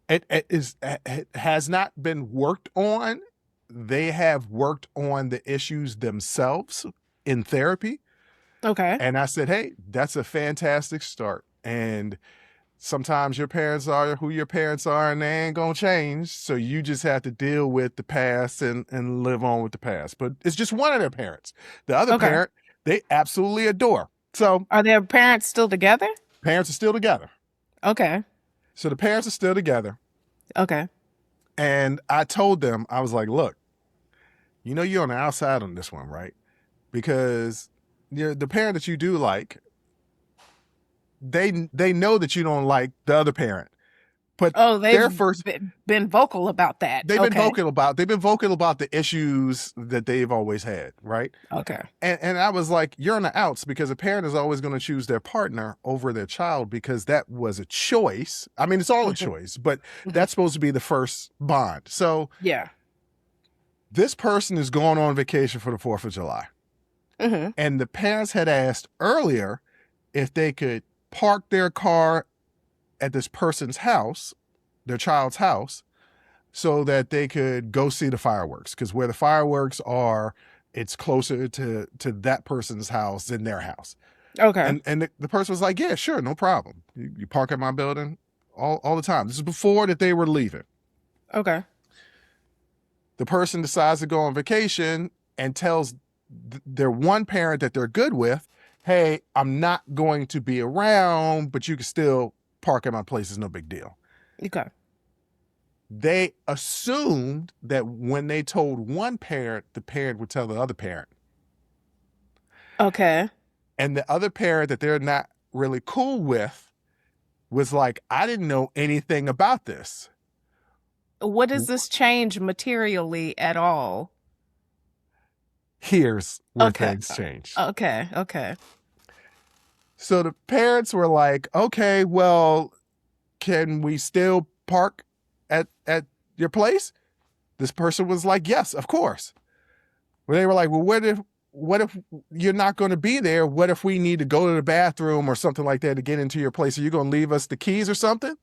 It has not been worked on. They have worked on the issues themselves in therapy. Okay. And I said, hey, that's a fantastic start. And sometimes your parents are who your parents are and they ain't gonna change. So you just have to deal with the past and live on with the past. But it's just one of their parents. The other parent, they absolutely adore. So are their parents still together? Parents are still together. Okay. So the parents are still together. Okay. And I told them, I was like, look, you know, you're on the outside on this one, right? Because the parent that you do like, they know that you don't like the other parent. But they've been vocal about that. They've been vocal about the issues that they've always had, right? Okay. And I was like, you're on the outs because a parent is always going to choose their partner over their child because that was a choice. I mean, it's all a choice, but that's supposed to be the first bond. So yeah, this person is going on vacation for the 4th of July. Mm-hmm. And the parents had asked earlier if they could park their car at this person's house, their child's house, so that they could go see the fireworks. Because where the fireworks are, it's closer to that person's house than their house. Okay. And the person was like, yeah, sure, no problem. You park at my building all the time. This is before that they were leaving. Okay. The person decides to go on vacation and tells their one parent that they're good with, hey, I'm not going to be around, but you can still park at my place. Is no big deal. Okay. They assumed that when they told one parent, the parent would tell the other parent. Okay. And the other parent that they're not really cool with was like, I didn't know anything about this. What does this change materially at all? Here's where Okay. things change. Okay. So the parents were like, okay, well, can we still park at your place? This person was like, yes, of course. Well, they were like, well, what if you're not going to be there? What if we need to go to the bathroom or something like that to get into your place? Are you going to leave us the keys or something?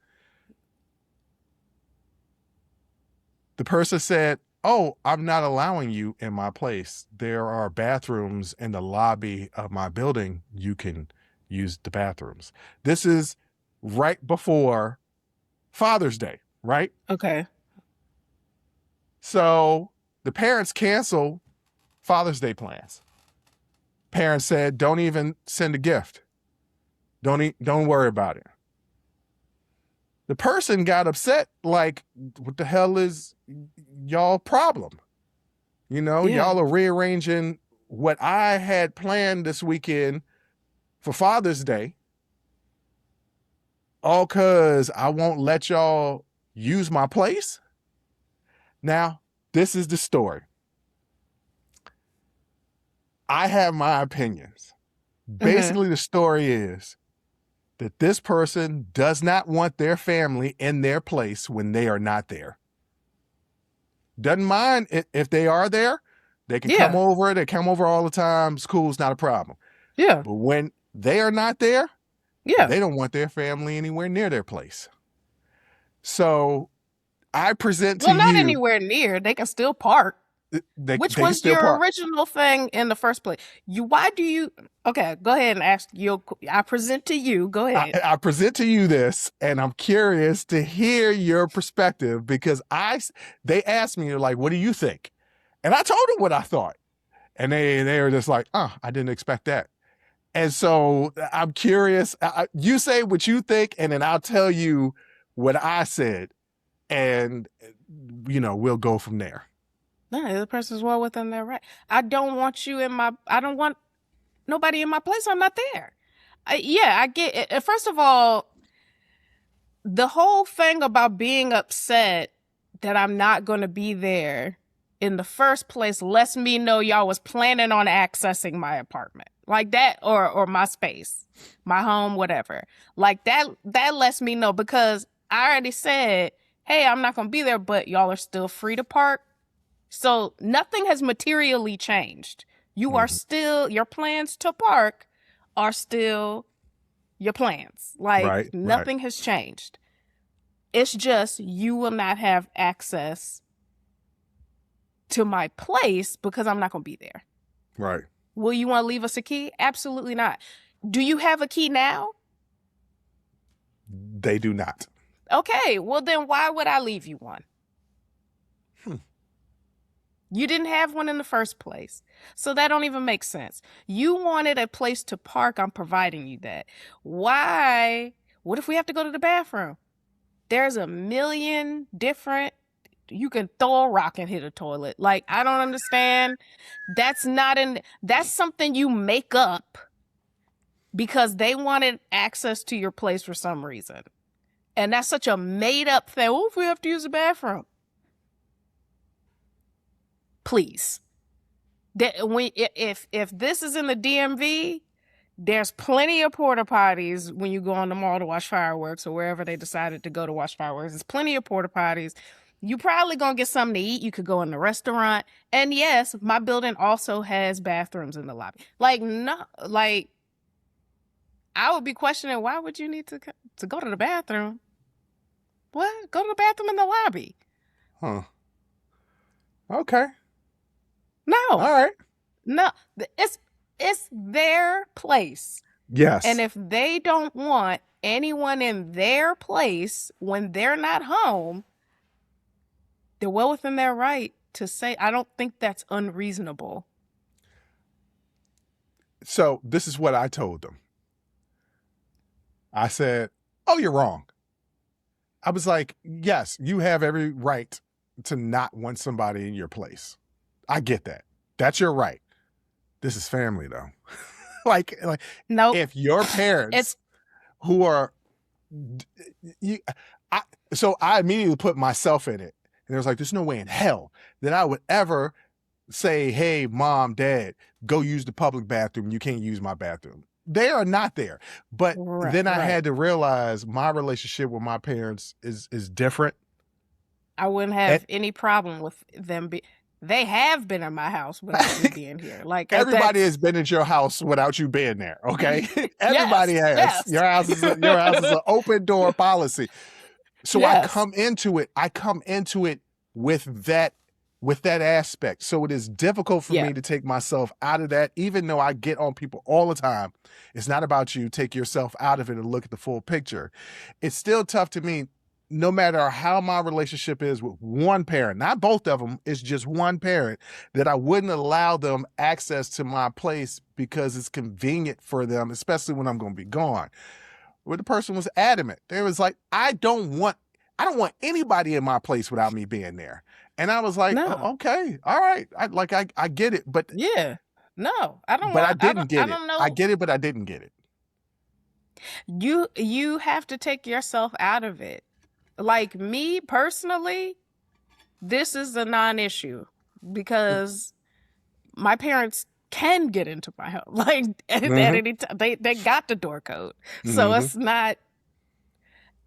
The person said, oh, I'm not allowing you in my place. There are bathrooms in the lobby of my building. You can use the bathrooms. This is right before Father's Day, right? Okay. So the parents cancel Father's Day plans. Parents said, don't even send a gift. Don't worry about it. The person got upset, like, what the hell is y'all problem? Y'all are rearranging what I had planned this weekend for Father's Day, all because I won't let y'all use my place. Now, this is the story. I have my opinions. Basically, the story is that this person does not want their family in their place when they are not there. Doesn't mind if they are there. They can come over. They come over all the time. School's not a problem. Yeah. But when they are not there, they don't want their family anywhere near their place. So I present to you. Well, not anywhere near. They can still park. Which was your original thing in the first place? Okay, go ahead and ask you. I present to you. Go ahead. I present to you this, and I'm curious to hear your perspective because they asked me, like, what do you think? And I told them what I thought. And they were just like, I didn't expect that. And so I'm curious. You say what you think, and then I'll tell you what I said. And, we'll go from there. No, the other person's well within their right. I don't want nobody in my place. I'm not there. I get it. First of all, the whole thing about being upset that I'm not going to be there in the first place lets me know y'all was planning on accessing my apartment like that, or my space, my home, whatever. Like that lets me know, because I already said, hey, I'm not going to be there, but y'all are still free to park. So nothing has materially changed. You are still, your plans to park are still your plans. Like nothing has changed. It's just you will not have access to my place because I'm not going to be there. Right. Will you want to leave us a key? Absolutely not. Do you have a key now? They do not. Okay, well then why would I leave you one? You didn't have one in the first place. So that don't even make sense. You wanted a place to park. I'm providing you that. Why? What if we have to go to the bathroom? There's a million different, you can throw a rock and hit a toilet. Like, I don't understand. That's something you make up because they wanted access to your place for some reason. And that's such a made up thing. Oh, if we have to use the bathroom. Please. If this is in the DMV, there's plenty of porta potties when you go on the mall to watch fireworks or wherever they decided to go to watch fireworks. There's plenty of porta potties. You probably gonna get something to eat. You could go in the restaurant. And yes, my building also has bathrooms in the lobby. Like, no, like, I would be questioning, why would you need to go to the bathroom? What? Go to the bathroom in the lobby. Huh. Okay. No. All right. No. It's their place. Yes. And if they don't want anyone in their place when they're not home, they're well within their right to say, I don't think that's unreasonable. So this is what I told them. I said, oh, you're wrong. I was like, yes, you have every right to not want somebody in your place. I get that. That's your right. This is family, though. like, nope. If your parents who are, so I immediately put myself in it. And there was like, there's no way in hell that I would ever say, hey, mom, dad, go use the public bathroom. You can't use my bathroom. They are not there. But then I Right. had to realize my relationship with my parents is different. I wouldn't And have any problem with them they have been in my house without me being here. Like everybody that's has been at your house without you being there. Okay. yes, Everybody has. yes. Your house is an open door policy. So I Yes. come into it with that aspect. So it is difficult for Yeah. me to take myself out of that, even though I get on people all the time. It's not about you. Take yourself out of it and look at the full picture. It's still tough to me, no matter how my relationship is with one parent, not both of them, it's just one parent, that I wouldn't allow them access to my place because it's convenient for them, especially when I'm going to be gone. Where the person was adamant. They was like, I don't want anybody in my place without me being there. And I was like, No. okay, all right. I get it, but Yeah. No. I don't I want didn't I get it. don't I know. get it, but I didn't get it. You have to take yourself out of it. Like me personally, this is a non-issue because my parents can get into my home. Like at Mm-hmm. any time, they got the door code, so Mm-hmm. it's not.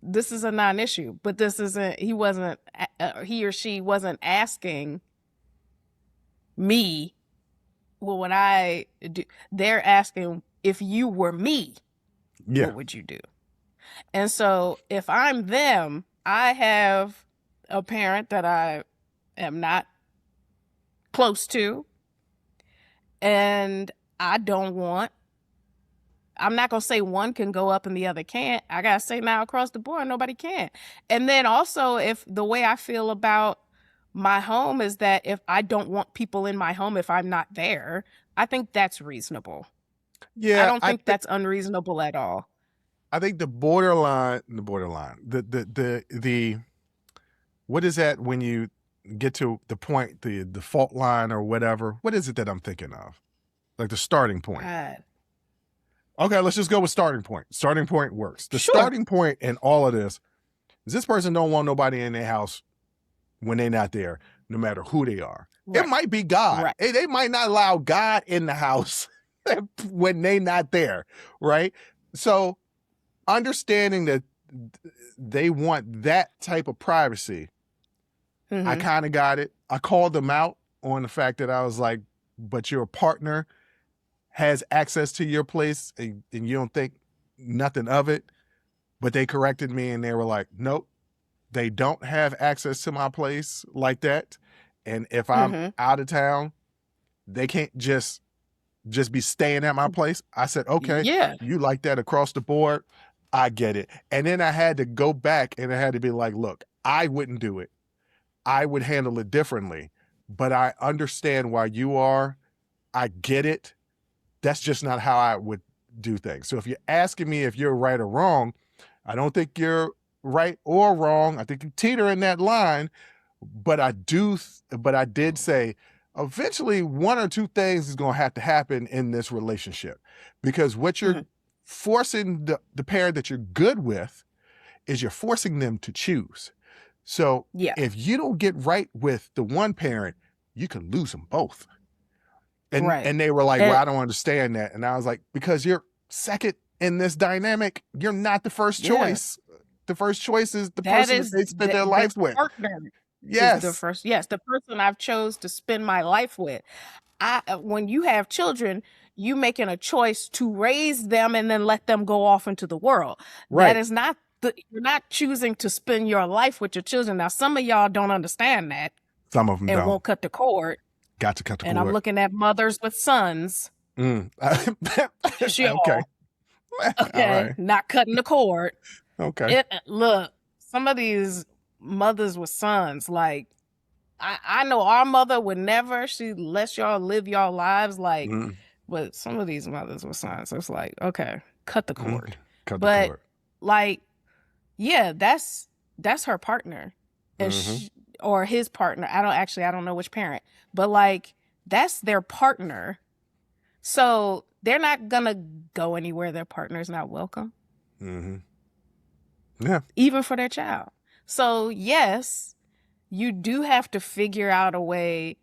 This is a non-issue, but this isn't. He or she wasn't asking me. Well, what I do, they're asking if you were me, Yeah. what would you do? And so if I'm them, I have a parent that I am not close to, and I'm not going to say one can go up and the other can't. I got to say now across the board, nobody can. And then also, if the way I feel about my home is that if I don't want people in my home if I'm not there, I think that's reasonable. I Yeah, don't think that's unreasonable at all. I think the what is that when you get to the point, the fault line or whatever? What is it that I'm thinking of? Like the starting point. God. Okay, let's just go with starting point. Starting point works. The Sure. starting point in all of this is this person don't want nobody in their house when they're not there, no matter who they are. Right. It might be God. Right. They might not allow God in the house when they not there, right? So understanding that they want that type of privacy, I kind of got it. I called them out on the fact that I was like, but your partner has access to your place and you don't think nothing of it. But they corrected me and they were like, nope, they don't have access to my place like that. And if I'm out of town, they can't just be staying at my place. I said, okay, Yeah. you like that across the board. I get it. And then I had to go back and I had to be like, look, I wouldn't do it. I would handle it differently, but I understand why you are. I get it. That's just not how I would do things. So if you're asking me if you're right or wrong, I don't think you're right or wrong. I think you teeter in that line, but I did say eventually one or two things is going to have to happen in this relationship, because what you're forcing the parent that you're good with is you're forcing them to choose. So if you don't get right with the one parent, you can lose them both. And they were like, well, I don't understand that. And I was like, because you're second in this dynamic, you're not the first choice. The first choice is the person that they spend their life with. Yes. The person I've chose to spend my life with. When you have children, you making a choice to raise them and then let them go off into the world. Right. That is not you're not choosing to spend your life with your children. Now, some of y'all don't understand that. Some of them and don't. Won't cut the cord. Got to cut the cord. And I'm looking at mothers with sons. Okay. Okay. Right. Not cutting the cord. Okay. Look, some of these mothers with sons, like, I know our mother would never, she lets y'all live y'all lives, like, but some of these mothers with sons, it's like, okay, cut the cord. Cut the cord. Like, yeah, that's her partner. And or his partner. I don't know which parent, but like, that's their partner. So they're not gonna go anywhere their partner's not welcome. Yeah. Even for their child. So yes, you do have to figure out a way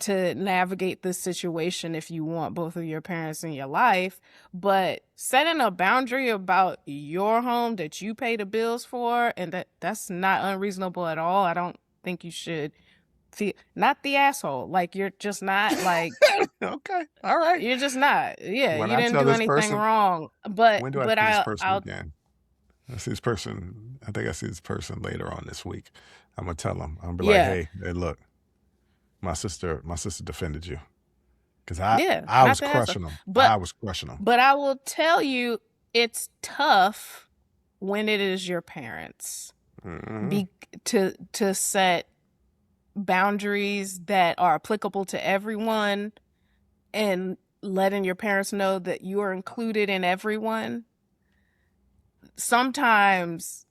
to navigate this situation if you want both of your parents in your life. But setting a boundary about your home that you pay the bills for, and that's not unreasonable at all. I don't think you should feel not the asshole. Like, you're just not like Okay. All right. you're just not. Yeah, When you I didn't tell do this anything person, wrong. But when do I but see this I person I'll again? I see this person. I think I see this person later on this week. I'm gonna tell them. I'm gonna be like, yeah. hey, look, my sister defended you because Yeah, I not was the asshole. crushing them. But I was crushing them. But I will tell you, it's tough when it is your parents Mhm. to set boundaries that are applicable to everyone, and letting your parents know that you are included in everyone. Sometimes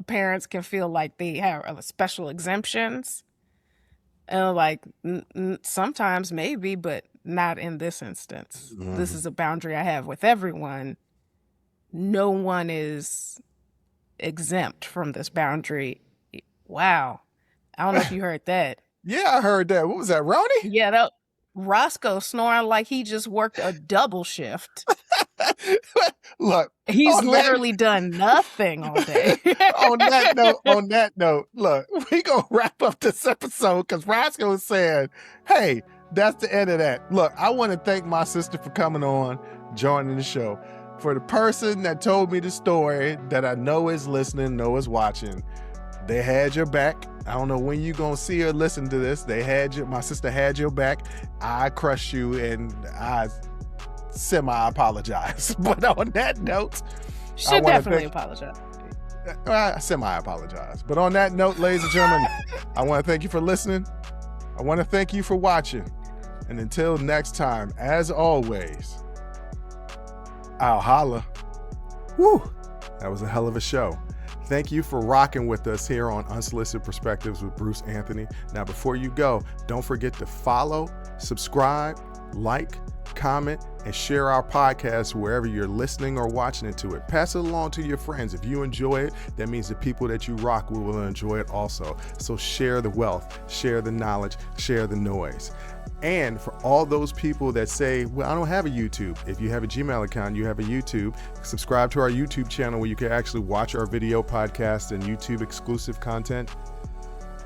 parents can feel like they have special exemptions, and like sometimes maybe, but not in this instance. This Mhm. is a boundary I have with everyone. No one is exempt from this boundary. Wow. I don't know if you heard that. Yeah, I heard that. What was that, Ronnie? Yeah, that Roscoe snoring like he just worked a double shift. Look, He's on that literally done nothing all day. on that note, look, we gonna wrap up this episode because Roscoe is saying, hey, that's the end of that. Look, I want to thank my sister for coming on, joining the show. For the person that told me the story that I know is listening, know is watching, they had your back. I don't know when you gonna see or listen to this. My sister had your back. I crushed you and I semi-apologize. But on that note, Should definitely apologize. I semi-apologize. But on that note, ladies and gentlemen, I want to thank you for listening. I want to thank you for watching. And until next time, as always, I'll holla. Woo! That was a hell of a show. Thank you for rocking with us here on Unsolicited Perspectives with Bruce Anthony. Now, before you go, don't forget to follow, subscribe, like, comment, and share our podcast wherever you're listening or watching it to it. Pass it along to your friends. If you enjoy it, that means the people that you rock will enjoy it also. So share the wealth, share the knowledge, share the noise. And for all those people that say, well, I don't have a YouTube. If you have a Gmail account, you have a YouTube. Subscribe to our YouTube channel where you can actually watch our video podcast and YouTube exclusive content.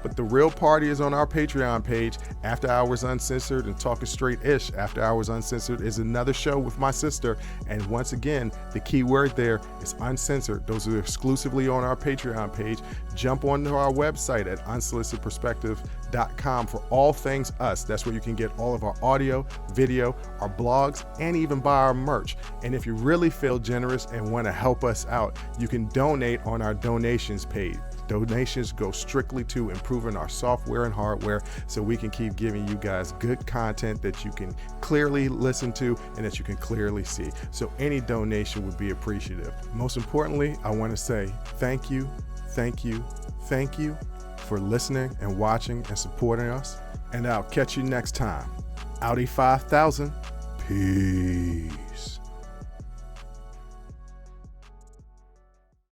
But the real party is on our Patreon page, After Hours Uncensored and Talking Straight-ish. After Hours Uncensored is another show with my sister. And once again, the key word there is uncensored. Those are exclusively on our Patreon page. Jump onto our website at unsolicitedperspective.com for all things us. That's where you can get all of our audio, video, our blogs, and even buy our merch. And if you really feel generous and want to help us out, you can donate on our donations page. Donations go strictly to improving our software and hardware so we can keep giving you guys good content that you can clearly listen to and that you can clearly see. So any donation would be appreciative. Most importantly, I want to say thank you for listening and watching and supporting us. And I'll catch you next time. Audi 5000. Peace.